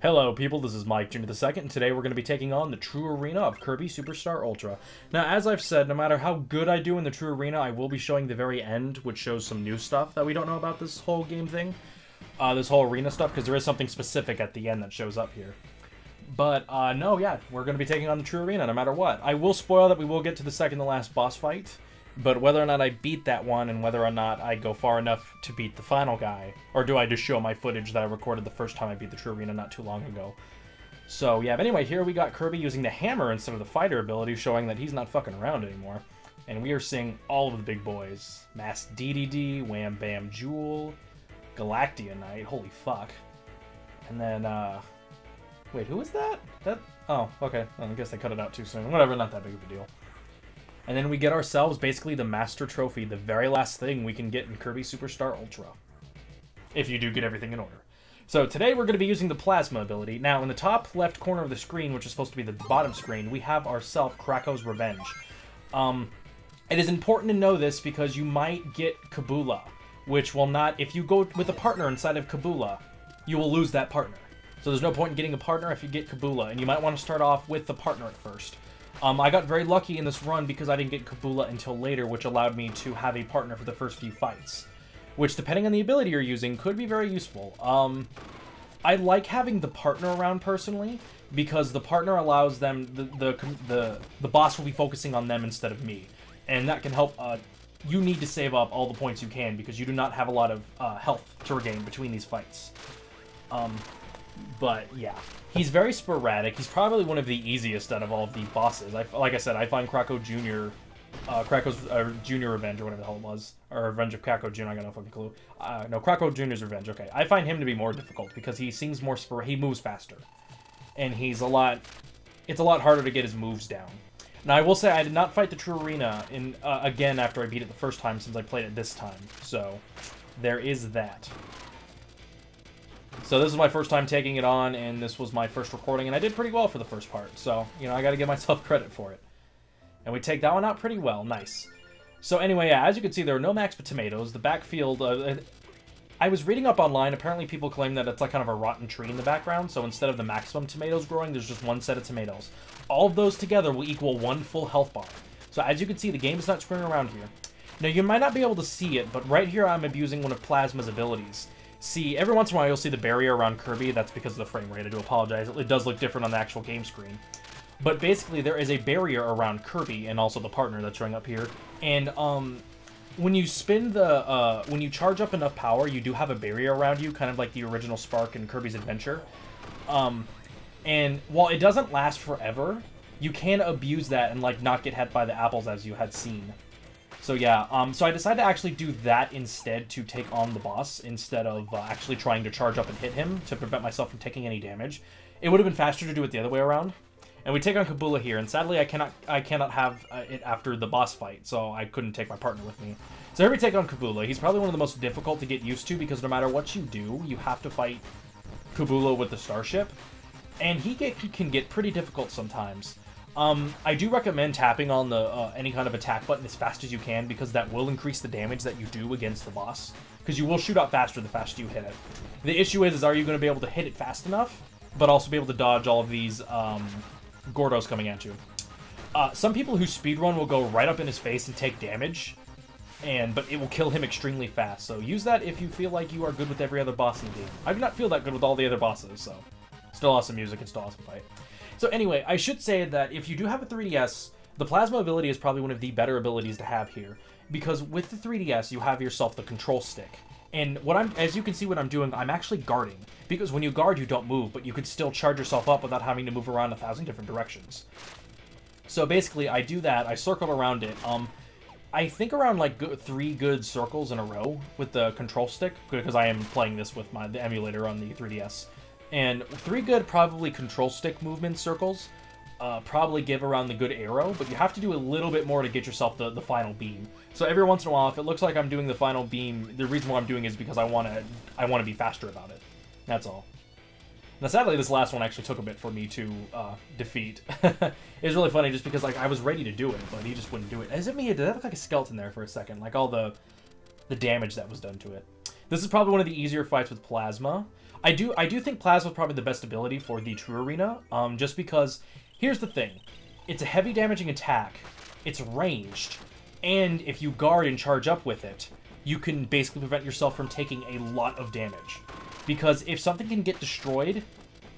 Hello people, this is Mike Jr. II, and today we're going to be taking on the True Arena of Kirby Superstar Ultra. Now, as I've said, no matter how good I do in the True Arena, I will be showing the very end, which shows some new stuff that we don't know about this whole game thing. This whole arena stuff, because there is something specific at the end that shows up here. But, no, yeah, we're going to be taking on the True Arena no matter what. I will spoil that we will get to the second to last boss fight. But whether or not I beat that one, and whether or not I go far enough to beat the final guy, or do I just show my footage that I recorded the first time I beat the True Arena not too long ago. So, yeah, but anyway, here we got Kirby using the hammer instead of the fighter ability, showing that he's not fucking around anymore. And we are seeing all of the big boys. Mass DDD, Wham Bam Jewel, Galactia Knight, holy fuck. And then, wait, who is that? Oh, okay, well, I guess they cut it out too soon. Whatever, not that big of a deal. And then we get ourselves basically the Master Trophy, the very last thing we can get in Kirby Superstar Ultra. If you do get everything in order. So today we're going to be using the Plasma ability. Now in the top left corner of the screen, which is supposed to be the bottom screen, we have ourselves Krako's Revenge. It is important to know this because you might get Kabula, which will not, if you go with a partner inside of Kabula, you will lose that partner. So there's no point in getting a partner if you get Kabula, and you might want to start off with the partner at first. I got very lucky in this run because I didn't get Kabula until later, which allowed me to have a partner for the first few fights. Which, depending on the ability you're using, could be very useful. I like having the partner around, personally, because the partner allows them, the boss will be focusing on them instead of me. And that can help, you need to save up all the points you can, because you do not have a lot of health to regain between these fights. But, yeah. He's very sporadic. He's probably one of the easiest out of all of the bosses. Like I said, I find Krako Jr., Krako's Jr. Revenge, or whatever the hell it was. Or Revenge of Krako Jr., I got no fucking clue. No, Krako Jr.'s Revenge, okay. I find him to be more difficult, because he seems more he moves faster. And he's it's a lot harder to get his moves down. Now, I will say, I did not fight the True Arena again after I beat it the first time, since I played it this time. So, there is that. So this is my first time taking it on, and this was my first recording, and I did pretty well for the first part. So, you know, I gotta give myself credit for it. And we take that one out pretty well. Nice. So anyway, yeah, as you can see, there are no max tomatoes. The backfield, I was reading up online, apparently people claim that it's like kind of a rotten tree in the background, so instead of the maximum tomatoes growing, there's just one set of tomatoes. All of those together will equal one full health bar. So as you can see, the game is not screwing around here. Now, you might not be able to see it, but right here I'm abusing one of Plasma's abilities. See, every once in a while you'll see the barrier around Kirby. That's because of the frame rate. I do apologize. It does look different on the actual game screen. But basically, there is a barrier around Kirby and also the partner that's showing up here. And when you spin the when you charge up enough power, you do have a barrier around you, kind of like the original Spark in Kirby's Adventure. And while it doesn't last forever, you can abuse that and like not get hit by the apples as you had seen. So yeah, so I decided to actually do that instead to take on the boss, instead of actually trying to charge up and hit him to prevent myself from taking any damage. It would have been faster to do it the other way around. And we take on Kabula here, and sadly I cannot have it after the boss fight, so I couldn't take my partner with me. So here we take on Kabula. He's probably one of the most difficult to get used to, because no matter what you do, you have to fight Kabula with the starship. And he can get pretty difficult sometimes. I do recommend tapping on the any kind of attack button as fast as you can, because that will increase the damage that you do against the boss. Because you will shoot out faster the faster you hit it. The issue is are you going to be able to hit it fast enough, but also be able to dodge all of these Gordos coming at you. Some people who speedrun will go right up in his face and take damage, but it will kill him extremely fast. So use that if you feel like you are good with every other boss in the game. I do not feel that good with all the other bosses, so still awesome music and still awesome fight. So anyway, I should say that if you do have a 3DS, the Plasma ability is probably one of the better abilities to have here. Because with the 3DS, you have yourself the control stick. And as you can see what I'm doing, I'm actually guarding. Because when you guard, you don't move, but you can still charge yourself up without having to move around 1,000 different directions. So basically, I do that, I circle around it. I think around like 3 good circles in a row with the control stick, because I am playing this with the emulator on the 3DS. And 3 good, probably control stick movement circles probably give around the good arrow, but you have to do a little bit more to get yourself the final beam. So every once in a while, if it looks like I'm doing the final beam, the reason why I'm doing it is because I want to be faster about it. That's all. Now, sadly, this last one actually took a bit for me to defeat. It was really funny just because like I was ready to do it, but he just wouldn't do it. Is it me? Did that look like a skeleton there for a second? Like all the damage that was done to it. This is probably one of the easier fights with Plasma. I do think Plasma is probably the best ability for the True Arena, just because, here's the thing. It's a heavy damaging attack, it's ranged, and if you guard and charge up with it, you can basically prevent yourself from taking a lot of damage. Because if something can get destroyed...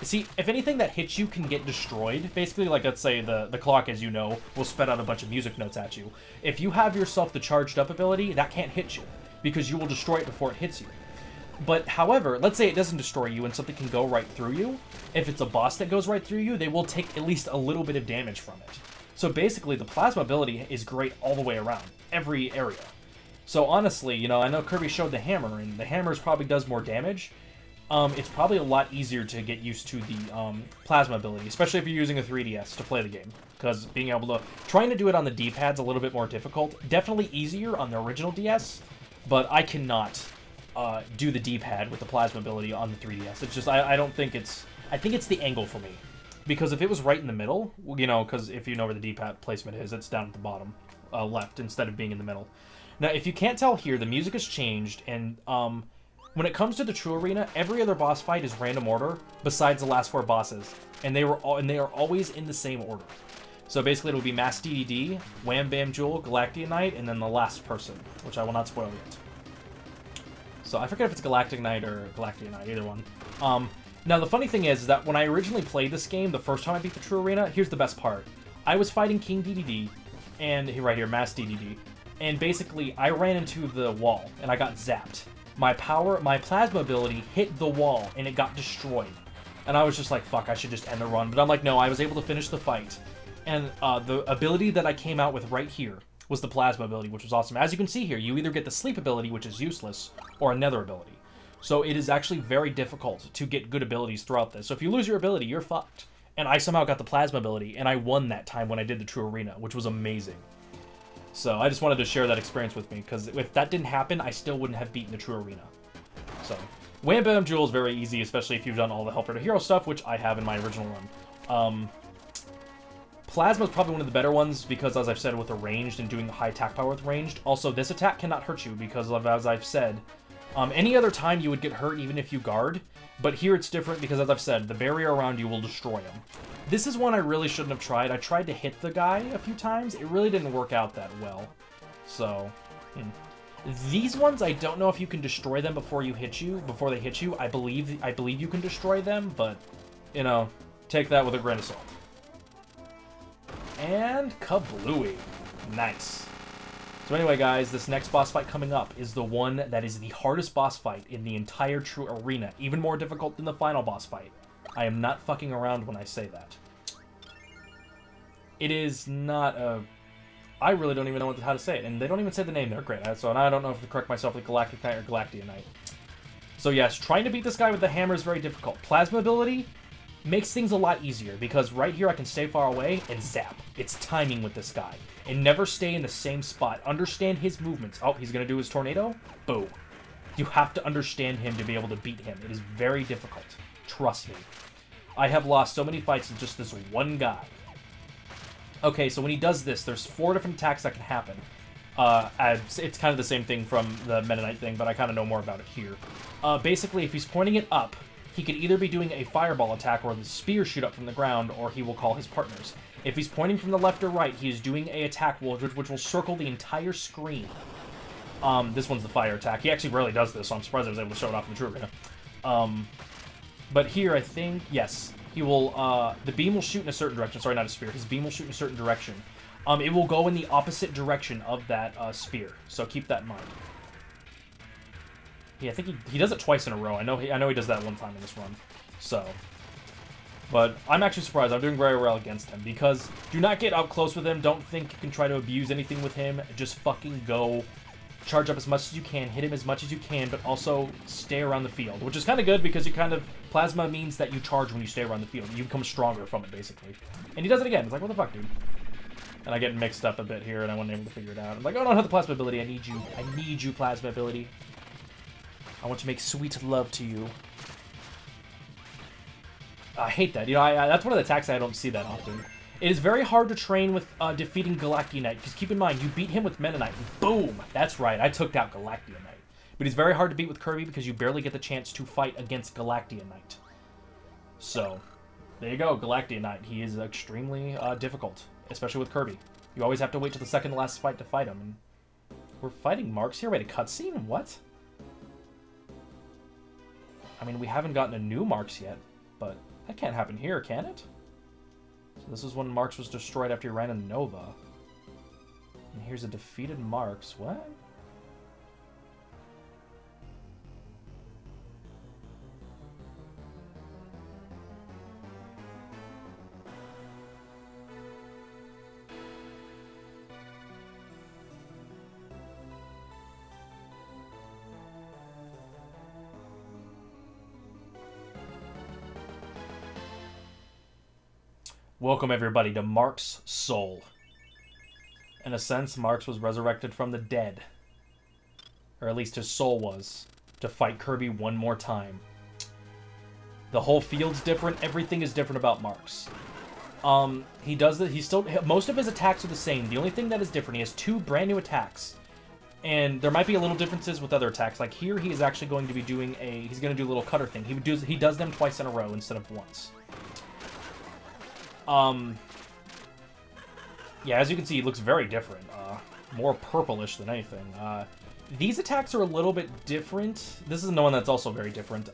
See, if anything that hits you can get destroyed, basically, like, let's say the clock, as you know, will spit out a bunch of music notes at you. If you have yourself the charged up ability, that can't hit you, because you will destroy it before it hits you. But, however, let's say it doesn't destroy you and something can go right through you. If it's a boss that goes right through you, they will take at least a little bit of damage from it. So basically, the Plasma ability is great all the way around, every area. So honestly, you know, I know Kirby showed the hammer, and the hammer probably does more damage. It's probably a lot easier to get used to the Plasma ability, especially if you're using a 3DS to play the game. Because being able to... Trying to do it on the D-pad's a little bit more difficult. Definitely easier on the original DS, but I cannot do the D-pad with the Plasma ability on the 3DS. It's just, I don't think it's... I think it's the angle for me. Because if it was right in the middle, you know, because if you know where the D-pad placement is, it's down at the bottom left instead of being in the middle. Now, if you can't tell here, the music has changed, and when it comes to the True Arena, every other boss fight is random order, besides the last 4 bosses, and they are always in the same order. So basically, it'll be Mass DDD, Wham Bam Jewel, Galactic Knight, and then the last person, which I will not spoil yet. So I forget if it's Galactic Knight or Galactic Knight, either one. Now, the funny thing is that when I originally played this game, the first time I beat the True Arena, here's the best part. I was fighting King DDD, and right here, Mass DDD, and basically, I ran into the wall, and I got zapped. My Plasma ability hit the wall, and it got destroyed. And I was just like, fuck, I should just end the run. But I'm like, no, I was able to finish the fight. And the ability that I came out with right here was the Plasma ability, which was awesome. As you can see here, you either get the Sleep ability, which is useless, or another ability. So it is actually very difficult to get good abilities throughout this. So if you lose your ability, you're fucked. And I somehow got the Plasma ability, and I won that time when I did the True Arena, which was amazing. So I just wanted to share that experience with me, because if that didn't happen, I still wouldn't have beaten the True Arena. So, Wham Bam Jewel is very easy, especially if you've done all the Helper to Hero stuff, which I have in my original run. Plasma is probably one of the better ones, because as I've said, with the ranged and doing the high attack power with ranged. Also, this attack cannot hurt you, because of, as I've said, any other time you would get hurt even if you guard, but here it's different because, as I've said, the barrier around you will destroy him. This is one I really shouldn't have tried. I tried to hit the guy a few times. It really didn't work out that well. So, These ones, I don't know if you can destroy them before they hit you. I believe you can destroy them, but, you know, take that with a grain of salt. And kablooey. Nice. So anyway, guys, this next boss fight coming up is the one that is the hardest boss fight in the entire True Arena. Even more difficult than the final boss fight. I am not fucking around when I say that. It is not a... I really don't even know how to say it, and they don't even say the name. They're great. So I don't know if to correct myself with Galactic Knight or Galactic Knight. So yes, trying to beat this guy with the hammer is very difficult. Plasma ability makes things a lot easier, because right here I can stay far away and zap. It's timing with this guy. And never stay in the same spot. Understand his movements. Oh, he's going to do his tornado? Boom. You have to understand him to be able to beat him. It is very difficult. Trust me. I have lost so many fights with just this one guy. Okay, so when he does this, there's 4 different attacks that can happen. It's kind of the same thing from the Meta Knight thing, but I kind of know more about it here. Basically, if he's pointing it up, he could either be doing a fireball attack or the spear shoot up from the ground, or he will call his partners. If he's pointing from the left or right, he is doing a attack which will circle the entire screen. This one's the fire attack. He actually rarely does this, so I'm surprised I was able to show it off in the True Arena. But here, I think, yes, he will, the beam will shoot in a certain direction. Sorry, not a spear. His beam will shoot in a certain direction. It will go in the opposite direction of that spear, so keep that in mind. Yeah, I think he does it twice in a row. I know he does that one time in this run. So, but I'm actually surprised. I'm doing very well against him, because do not get up close with him. Don't think you can try to abuse anything with him. Just fucking go. Charge up as much as you can, hit him as much as you can, but also stay around the field, which is kind of good because you kind of... Plasma means that you charge when you stay around the field. You become stronger from it, basically. And he does it again. It's like, what the fuck, dude? And I get mixed up a bit here, and I wasn't able to figure it out. I'm like, oh, I don't have the Plasma ability. I need you. I need you, Plasma ability. I want to make sweet love to you. I hate that. You know, that's one of the attacks I don't see that often. It is very hard to train with defeating Galactic Knight, because keep in mind, you beat him with Meta Knight. Boom! That's right, I took out Galactic Knight. But he's very hard to beat with Kirby because you barely get the chance to fight against Galactia Knight. So, there you go, Galactia Knight. He is extremely difficult, especially with Kirby. You always have to wait till the second to last fight to fight him. And we're fighting Marks here? Wait, a cutscene? What? I mean, we haven't gotten a new Marks yet, but that can't happen here, can it? So this is when Marks was destroyed after he ran into Nova. And here's a defeated Marks. What? Welcome, everybody, to Mark's Soul. In a sense, Marks was resurrected from the dead. Or at least his soul was. To fight Kirby one more time. The whole field's different. Everything is different about Marks. He does that. Most of his attacks are the same. The only thing that is different, he has 2 brand new attacks. And there might be a little differences with other attacks. Like here, he is actually going to be doing he's going to do a little cutter thing. He does them twice in a row instead of once. Yeah, as you can see, it looks very different. More purplish than anything. These attacks are a little bit different. This is the one that's also very different.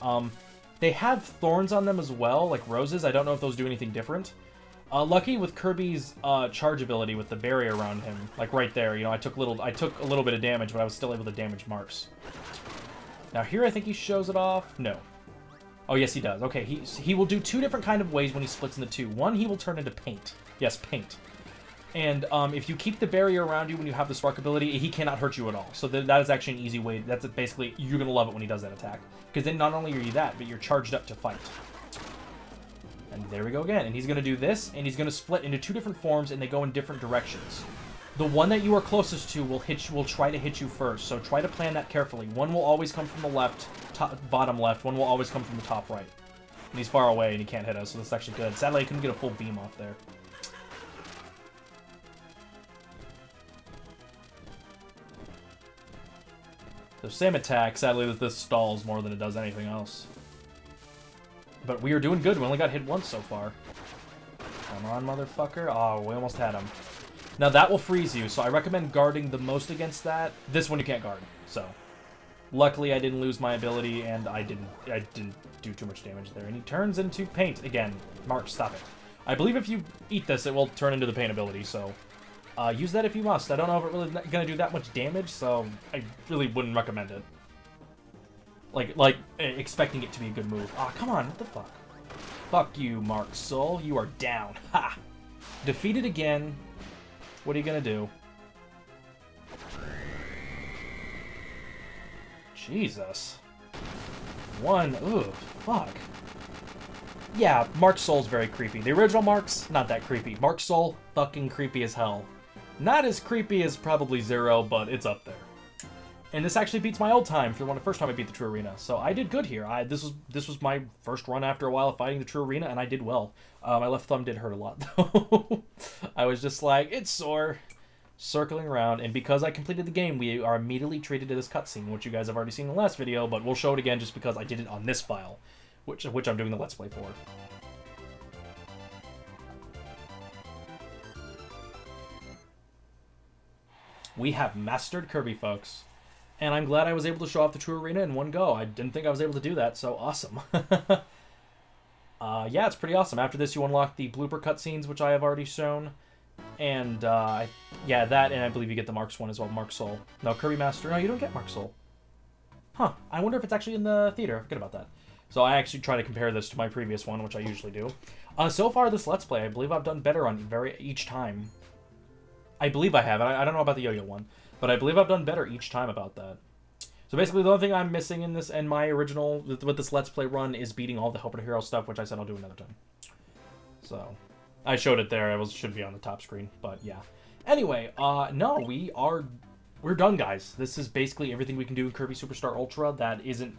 They have thorns on them as well, like roses. I don't know if those do anything different. Lucky with Kirby's charge ability with the barrier around him, like right there. You know, I took a little bit of damage, but I was still able to damage Marks. Now here, I think he shows it off. No. Oh, yes, he does. Okay, he will do 2 different kind of ways when he splits into 2. One, he will turn into paint. Yes, paint. And if you keep the barrier around you when you have the spark ability, he cannot hurt you at all. So that is actually an easy way. That's basically, you're going to love it when he does that attack. Because then not only are you that, but you're charged up to fight. And there we go again. And he's going to do this, and he's going to split into 2 different forms, and they go in different directions. The one that you are closest to will try to hit you first, so try to plan that carefully. One will always come from the left, bottom left. One will always come from the top right. And he's far away, and he can't hit us, so that's actually good. Sadly, I couldn't get a full beam off there. So same attack. Sadly, this stalls more than it does anything else. But we are doing good. We only got hit once so far. Come on, motherfucker. Oh, we almost had him. Now that will freeze you, so I recommend guarding the most against that. This one you can't guard, so. Luckily I didn't lose my ability, and I didn't do too much damage there. And he turns into paint again. Mark, stop it. I believe if you eat this, it will turn into the paint ability, so use that if you must. I don't know if it's really going to do that much damage, so I really wouldn't recommend it. Like expecting it to be a good move. Ah, come on, what the fuck? Fuck you, Mark Soul. You are down. Ha! Defeated again. What are you gonna do? Jesus. Ooh, fuck. Yeah, Mark Soul's very creepy. The original Mark's not that creepy. Mark Soul, fucking creepy as hell. Not as creepy as probably Zero, but it's up there. And this actually beats my old time for the first time I beat the True Arena. So I did good here. This was my first run after a while of fighting the True Arena, and I did well. My left thumb did hurt a lot, though. I was just like, it's sore. Circling around, and because I completed the game, we are immediately treated to this cutscene, which you guys have already seen in the last video, but we'll show it again just because I did it on this file, which I'm doing the Let's Play for. We have mastered Kirby, folks. And I'm glad I was able to show off the True Arena in one go. I didn't think I was able to do that, so awesome. Yeah, it's pretty awesome. After this, you unlock the blooper cutscenes, which I have already shown. And, yeah, that, and I believe you get the Marks one as well, Mark Soul. No, Kirby Master. No, you don't get Mark Soul. Huh. I wonder if it's actually in the theater. I forget about that. So I actually try to compare this to my previous one, which I usually do. So far, this Let's Play, I believe I've done better on each time. I believe I have. I don't know about the Yo-Yo one. But I believe I've done better each time about that. So basically, the only thing I'm missing in this and my original with this Let's Play run is beating all the Helper Hero stuff, which I said I'll do another time. So I showed it there. It should be on the top screen, but yeah. Anyway, no, we're done, guys. This is basically everything we can do in Kirby Superstar Ultra. That isn't,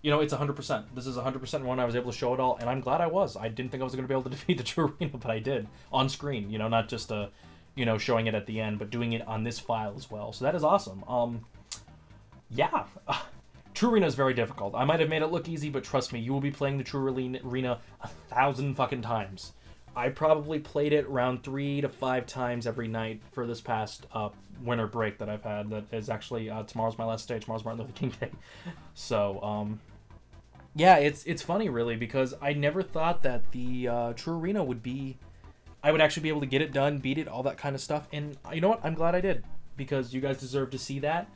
you know, it's 100%. This is 100% one I was able to show it all, and I'm glad I was. I didn't think I was going to be able to defeat the True Arena, but I did on screen. You know, not just you know, showing it at the end, but doing it on this file as well. So that is awesome. yeah. True Arena is very difficult. I might have made it look easy, but trust me, you will be playing the True Arena 1,000 fucking times. I probably played it around 3 to 5 times every night for this past winter break that I've had. That is actually tomorrow's my last day. Tomorrow's Martin Luther King Day. So yeah, it's funny really because I never thought that the True Arena would be. I would actually be able to get it done, beat it, all that kind of stuff. And you know what? I'm glad I did because you guys deserve to see that.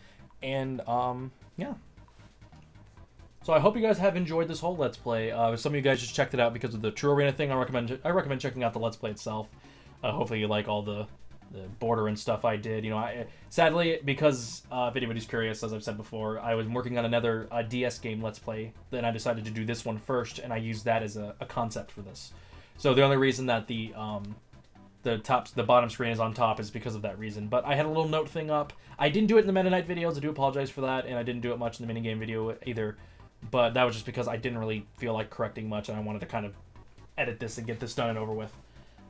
And yeah. So I hope you guys have enjoyed this whole Let's Play. Some of you guys just checked it out because of the True Arena thing. I recommend checking out the Let's Play itself. Hopefully you like all the border and stuff I did. You know, sadly, because if anybody's curious, as I've said before, I was working on another DS game Let's Play. Then I decided to do this one first, and I used that as a concept for this. So the only reason that the bottom screen is on top is because of that reason. But I had a little note thing up. I didn't do it in the Meta Knight videos. I do apologize for that, and I didn't do it much in the minigame video either. But that was just because I didn't really feel like correcting much, and I wanted to kind of edit this and get this done and over with.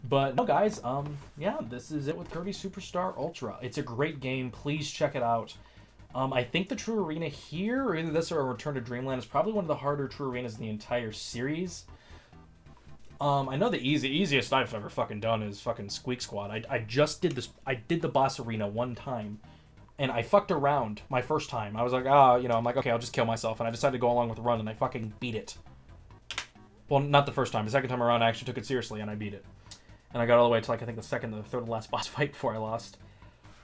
But no, guys, yeah, this is it with Kirby Superstar Ultra. It's a great game. Please check it out. I think the True Arena here, or either this or Return to Dreamland, is probably one of the harder True Arenas in the entire series. I know the easiest I've ever fucking done is fucking Squeak Squad. I just did this. I did the boss arena one time. And I fucked around my first time. I was like, you know, I'm like, okay, I'll just kill myself. And I decided to go along with the run, and I fucking beat it. Well, not the first time. The second time around, I actually took it seriously, and I beat it. And I got all the way to, like, I think the third and last boss fight before I lost.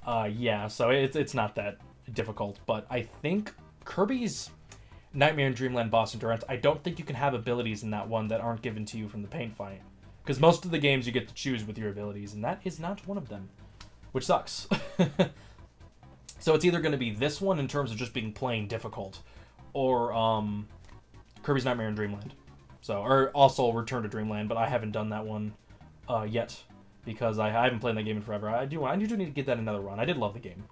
Yeah, so it's not that difficult. But I think Kirby's Nightmare in Dreamland boss endurance, I don't think you can have abilities in that one that aren't given to you from the paint fight. Because most of the games you get to choose with your abilities, and that is not one of them. Which sucks. So it's either going to be this one in terms of just being plain difficult, or Kirby's Nightmare in Dreamland. So, or also Return to Dreamland, but I haven't done that one yet because I haven't played that game in forever. I do need to get that another run. I did love the game,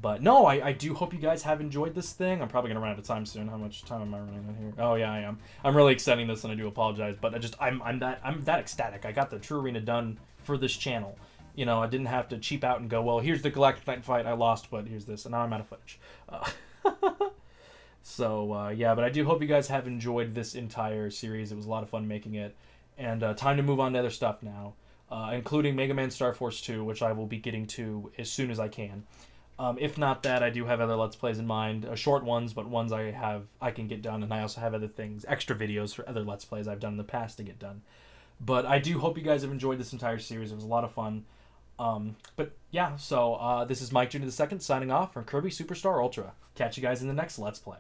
but no, I do hope you guys have enjoyed this thing. I'm probably gonna run out of time soon. How much time am I running on here? Oh yeah, I am. I'm really extending this, and I do apologize, but I'm that ecstatic. I got the True Arena done for this channel. You know, I didn't have to cheap out and go, well, here's the Galactic Knight fight I lost, but here's this, and now I'm out of footage. So, yeah, but I do hope you guys have enjoyed this entire series. It was a lot of fun making it. And time to move on to other stuff now, including Mega Man Star Force 2, which I will be getting to as soon as I can. If not that, I do have other Let's Plays in mind, short ones, but ones I can get done, and I also have other things, extra videos for other Let's Plays I've done in the past to get done. But I do hope you guys have enjoyed this entire series. It was a lot of fun. But yeah, so this is Mike Jr. II signing off from Kirby Superstar Ultra. Catch you guys in the next Let's Play.